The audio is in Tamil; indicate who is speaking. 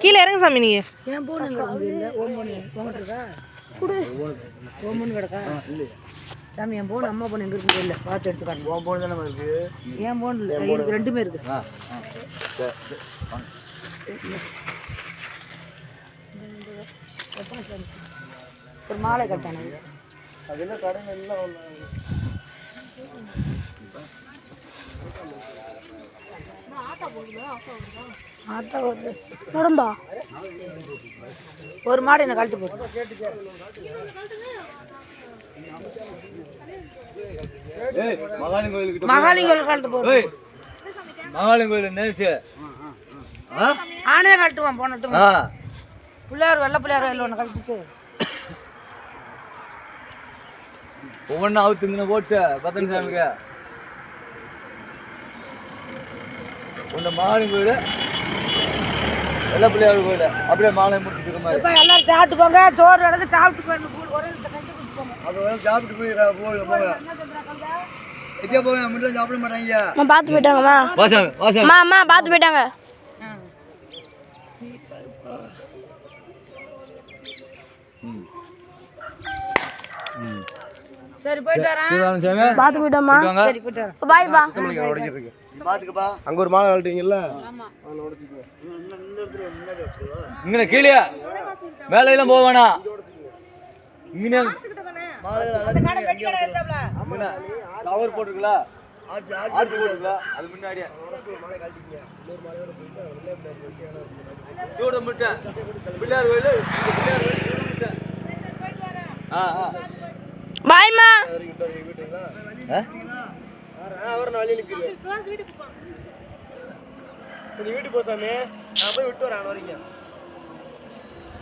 Speaker 1: கீழே இறங்க சாமி நீங்க.
Speaker 2: ஏன் போன் கிடக்கா சாமி? என் போன் அம்மா போன் எங்க இருக்கு இல்லை, பார்த்து எடுத்துக்காட்டு. உன் போன் தானே இருக்கு? ஏன் போன் இல்லை, இருக்கு, ரெண்டுமே இருக்கு. ஒரு மாலை கட்டானு அதெல்லாம் கடன் எல்லாம் உடம்பா ஒரு மாடு என்ன கழட்டு போட்டு மகாலிங்க கோயில் கழட்டு போட்டு
Speaker 3: மகாலிங்க கோயில் நேர்ச்சி
Speaker 2: ஆனே கழட்டுவான் போனட்டும். பிள்ளையார் வெள்ளை பிள்ளையார் இல்லை ஒன்று கழட்டுட்டு
Speaker 3: ஒவ்வொன்றும் அவுத்துங்கன்னு போட்டு பத்தன் சாமிக்கு ஒன்று மகாலிங்க கோயில் வெள்ளை பிள்ளையார் கோயில் அப்படியே மாலை முடிச்சுட்டு இருக்க மாதிரி.
Speaker 2: இப்போ எல்லாரும் சாப்பிட்டு போங்க, சோறு எடுத்து சாப்பிட்டு போயிடணும். ஒரே
Speaker 3: அது சாப்பிட்டு போய் போங்க மட்டும் சாப்பிட மாட்டாங்க.
Speaker 1: பார்த்து போயிட்டாங்கம்மா. அம்மா பார்த்து போயிட்டாங்க.
Speaker 2: சரி போயிட்டு வரேன்.
Speaker 1: பார்த்து போயிட்டோம்மா.
Speaker 2: சரி போயிட்டு வரேன்.
Speaker 1: பாய் பா.
Speaker 3: பாத்துக்கப்பா.
Speaker 4: அங்க ஒரு மாலை கழட்டுவீங்கல்ல?
Speaker 3: இங்கே கீழே வேலையெல்லாம் போக வேணாம். இங்கே கவர் போட்டுருக்கல, ஆர்ச்சி போட்டுருக்கல, அது முன்னாடியே சூட முட்டேன் பிள்ளையார் கோயில்.
Speaker 1: பாய்மா.
Speaker 4: வீட்டுக்கு போ சாமி, நான் போய் விட்டு வரேன் வரைக்கும்.